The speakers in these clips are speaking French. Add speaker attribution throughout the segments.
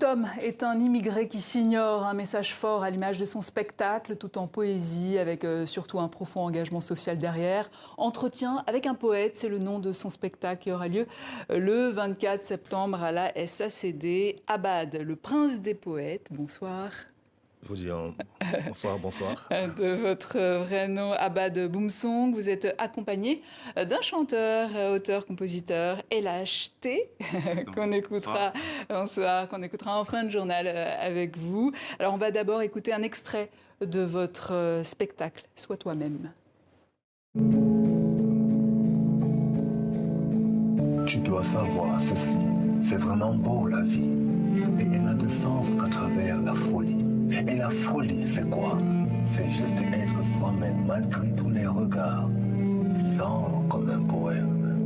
Speaker 1: Tout homme est un immigré qui s'ignore, un message fort à l'image de son spectacle, tout en poésie, avec surtout un profond engagement social derrière. Entretien avec un poète, c'est le nom de son spectacle qui aura lieu le 24 septembre à la SACD. Abad, le prince des poètes, bonsoir.
Speaker 2: Je vous dis bonsoir, bonsoir.
Speaker 1: De votre vrai nom, Abad Boumsong, vous êtes accompagné d'un chanteur, auteur, compositeur, LHT, qu'on écoutera en fin de journal avec vous. Alors on va d'abord écouter un extrait de votre spectacle, Sois toi-même.
Speaker 3: Tu dois savoir ceci, c'est vraiment beau la vie, et elle n'a de sens qu'à travers la folie. Et la folie, c'est quoi? C'est juste être soi-même malgré tous les regards, vivant comme un poème.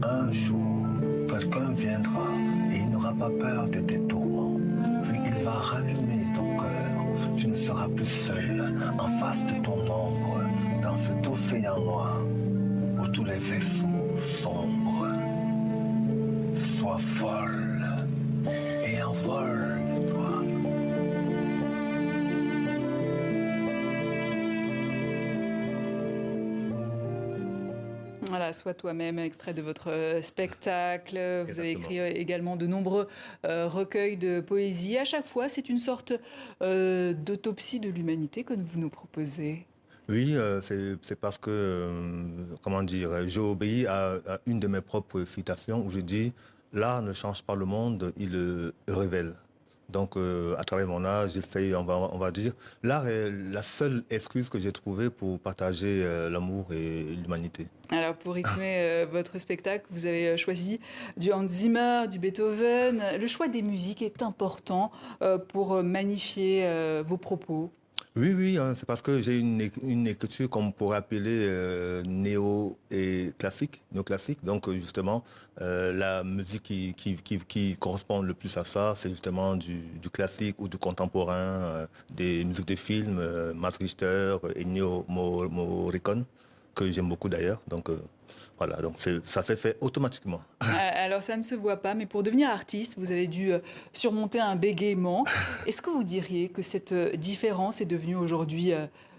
Speaker 3: Un jour, quelqu'un viendra et il n'aura pas peur de tes tourments. Puis il va rallumer ton cœur. Tu ne seras plus seul en face de ton ombre, dans cet océan noir où tous les vaisseaux sombrent. Sois folle et envole-toi.
Speaker 1: Voilà, Sois toi-même, extrait de votre spectacle. Vous avez écrit également de nombreux recueils de poésie. À chaque fois, c'est une sorte d'autopsie de l'humanité que vous nous proposez.
Speaker 2: Oui, c'est parce que, comment dire, j'ai obéi à une de mes propres citations où je dis « L'art ne change pas le monde, il le révèle ». Donc, à travers mon art, j'essaye, on va dire, l'art est la seule excuse que j'ai trouvée pour partager l'amour et l'humanité.
Speaker 1: Alors, pour rythmer votre spectacle, vous avez choisi du Hans Zimmer, du Beethoven. Le choix des musiques est important pour magnifier vos propos.
Speaker 2: Oui, hein, c'est parce que j'ai une écriture qu'on pourrait appeler néo et classique, néoclassique. Donc justement, la musique qui correspond le plus à ça, c'est justement du classique ou du contemporain, des musiques de films, Max Richter, Ennio Morricone, que j'aime beaucoup d'ailleurs. Donc voilà, donc ça s'est fait automatiquement.
Speaker 1: Alors ça ne se voit pas, mais pour devenir artiste, vous avez dû surmonter un bégaiement. Est-ce que vous diriez que cette différence est devenue aujourd'hui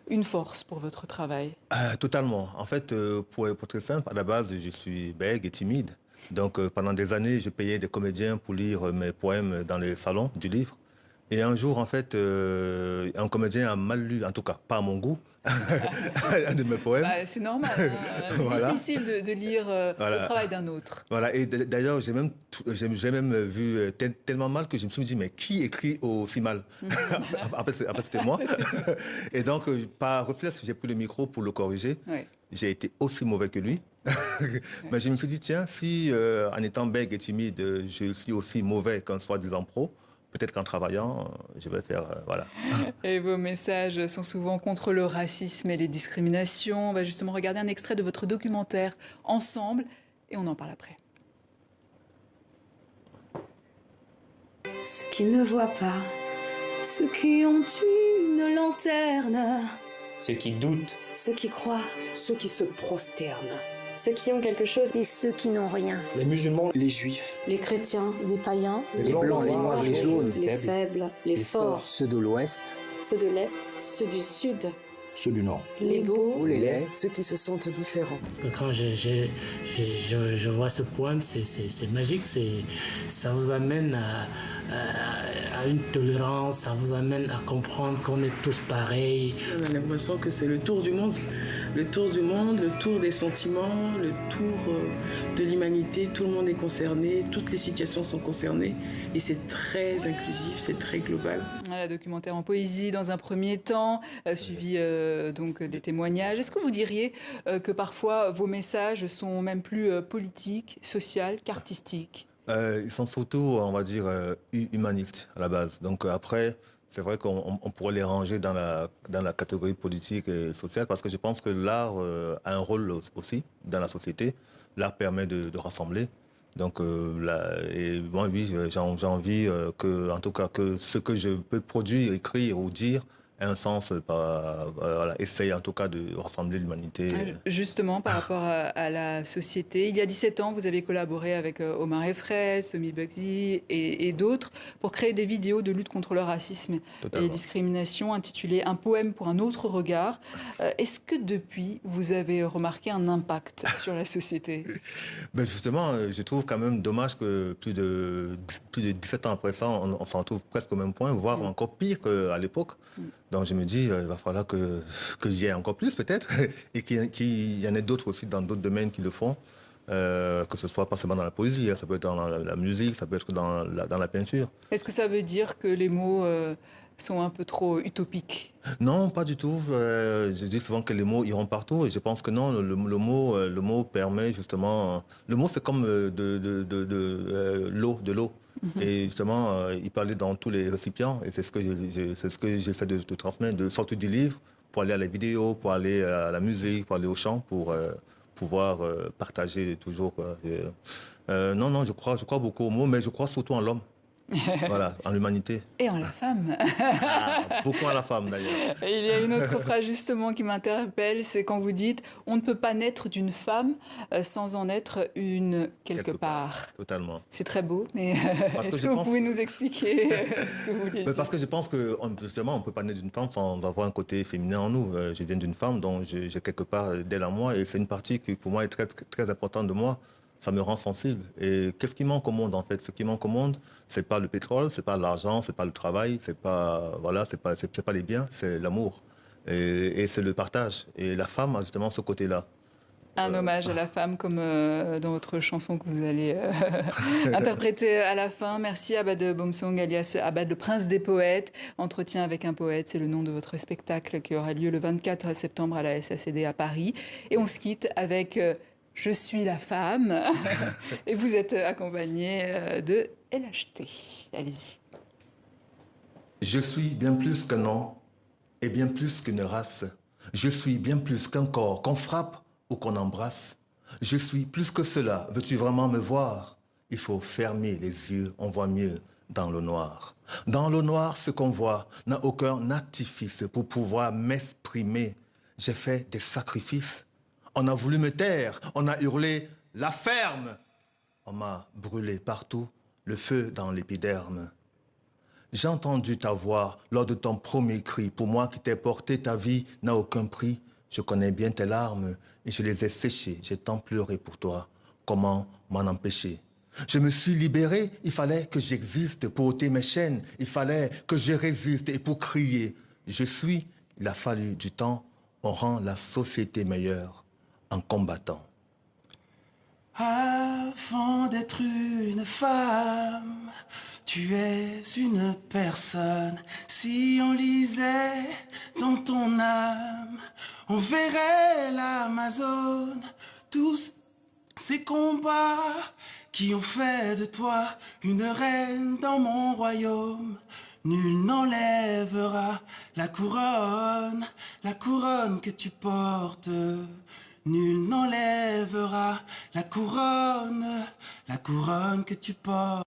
Speaker 1: une force pour votre travail?
Speaker 2: Totalement. En fait, pour être très simple, à la base, je suis bègue et timide. Donc pendant des années, je payais des comédiens pour lire mes poèmes dans les salons du livre. Et un jour, en fait, un comédien a mal lu, en tout cas pas à mon goût, un de mes poèmes.
Speaker 1: Bah, c'est normal, hein. C'est
Speaker 2: Voilà.
Speaker 1: difficile de lire
Speaker 2: Voilà.
Speaker 1: le travail d'un autre.
Speaker 2: Voilà, et d'ailleurs, j'ai même vu tellement mal que je me suis dit, mais qui écrit aussi mal? En fait, c'était moi. Et donc, par réflexe, j'ai pris le micro pour le corriger.
Speaker 1: Oui.
Speaker 2: J'ai été aussi mauvais que lui. Mais je me suis dit, tiens, si en étant bègue et timide, je suis aussi mauvais qu'un soi-disant pro, peut-être qu'en travaillant, je vais faire... voilà.
Speaker 1: Et vos messages sont souvent contre le racisme et les discriminations. On va justement regarder un extrait de votre documentaire ensemble et on en parle après.
Speaker 4: Ceux qui ne voient pas, ceux qui ont une lanterne,
Speaker 5: Ceux qui doutent,
Speaker 4: ceux qui croient,
Speaker 6: Ceux qui se prosternent,
Speaker 7: Ceux qui ont quelque chose.
Speaker 8: Et ceux qui n'ont rien.
Speaker 5: les musulmans,
Speaker 6: les juifs,
Speaker 7: Les chrétiens, les païens,
Speaker 6: les blancs, les noirs, les jaunes,
Speaker 7: les faibles, les forts,
Speaker 6: ceux de l'ouest,
Speaker 7: ceux de l'Est, ceux du Sud,
Speaker 5: ceux du nord.
Speaker 7: les beaux,
Speaker 6: ou les laids.
Speaker 9: Ceux qui se sentent différents.
Speaker 10: Parce que quand je vois ce poème, c'est magique. Ça vous amène à une tolérance, ça vous amène à comprendre qu'on est tous pareils.
Speaker 11: On a l'impression que c'est le tour du monde. Le tour du monde, le tour des sentiments, le tour de l'humanité. Tout le monde est concerné, toutes les situations sont concernées. Et c'est très inclusif, c'est très global.
Speaker 1: Voilà, documentaire en poésie dans un premier temps, suivi donc des témoignages. Est-ce que vous diriez que parfois vos messages sont même plus politiques, sociaux qu'artistiques?
Speaker 2: Ils sont surtout, on va dire, humanistes à la base. Donc après, c'est vrai qu'on pourrait les ranger dans la catégorie politique et sociale parce que je pense que l'art a un rôle aussi dans la société. L'art permet de rassembler. Donc et moi, oui, j'ai envie que, en tout cas, que ce que je peux produire, écrire ou dire un sens, voilà, essaye en tout cas de rassembler l'humanité.
Speaker 1: Justement, par rapport à la société, il y a 17 ans, vous avez collaboré avec Omar Efred, Somi Bugsy et d'autres pour créer des vidéos de lutte contre le racisme et les discriminations intitulées « Un poème pour un autre regard ». Est-ce que depuis, vous avez remarqué un impact sur la société?
Speaker 2: Ben justement, je trouve quand même dommage que plus de 17 ans après ça, on s'en trouve presque au même point, voire encore pire qu'à l'époque. Donc je me dis, il va falloir que j'y aille encore plus peut-être, et qu'il y en ait d'autres aussi dans d'autres domaines qui le font, que ce soit pas seulement dans la poésie, ça peut être dans la musique, ça peut être dans la peinture.
Speaker 1: Est-ce que ça veut dire que les mots sont un peu trop utopiques?
Speaker 2: Non, pas du tout. Je dis souvent que les mots iront partout et je pense que non, le mot permet justement... Le mot, c'est comme de l'eau. Et justement, il parlait dans tous les récipients et c'est ce que j'essaie de transmettre, de sortir du livre pour aller à la vidéo, pour aller à la musique, pour aller au chant, pour pouvoir partager toujours. Non, je crois beaucoup aux mots, mais je crois surtout en l'homme. Voilà, en l'humanité.
Speaker 1: Et en la femme.
Speaker 2: Beaucoup en la femme d'ailleurs.
Speaker 1: Il y a une autre phrase justement qui m'interpelle, c'est quand vous dites « On ne peut pas naître d'une femme sans en être une quelque part ».
Speaker 2: Totalement.
Speaker 1: C'est très beau, mais est-ce que vous pouvez nous expliquer ce que vous voulez dire?
Speaker 2: Parce que je pense que justement, on ne peut pas naître d'une femme sans avoir un côté féminin en nous. Je viens d'une femme, donc j'ai quelque part d'elle en moi et c'est une partie qui pour moi est très, très importante de moi. Ça me rend sensible. Et qu'est-ce qui manque au monde en fait? Ce qui manque au monde, c'est pas le pétrole, c'est pas l'argent, c'est pas le travail, c'est pas les biens, c'est l'amour et c'est le partage. Et la femme a justement ce côté-là.
Speaker 1: Un hommage à la femme comme dans votre chanson que vous allez interpréter à la fin. Merci Abad Boumsong, alias Abad le prince des poètes. Entretien avec un poète, c'est le nom de votre spectacle qui aura lieu le 24 septembre à la SACD à Paris. Et on se quitte avec Je suis la femme. Et vous êtes accompagné de LHT. Allez-y.
Speaker 2: Je suis bien plus qu'un nom et bien plus qu'une race. Je suis bien plus qu'un corps qu'on frappe ou qu'on embrasse. Je suis plus que cela. Veux-tu vraiment me voir? Il faut fermer les yeux, on voit mieux dans le noir. Dans le noir, ce qu'on voit n'a aucun artifice pour pouvoir m'exprimer. J'ai fait des sacrifices. On a voulu me taire, on a hurlé « la ferme !» On m'a brûlé partout, le feu dans l'épiderme. J'ai entendu ta voix lors de ton premier cri. Pour moi qui t'ai porté, ta vie n'a aucun prix. Je connais bien tes larmes et je les ai séchées. J'ai tant pleuré pour toi. Comment m'en empêcher? Je me suis libéré, il fallait que j'existe pour ôter mes chaînes. Il fallait que je résiste et pour crier. Je suis, il a fallu du temps. On rend la société meilleure en combattant.
Speaker 8: Avant d'être une femme, tu es une personne. Si on lisait dans ton âme, on verrait l'Amazone. Tous ces combats qui ont fait de toi une reine dans mon royaume. Nul n'enlèvera la couronne que tu portes. Nul n'enlèvera la couronne que tu portes.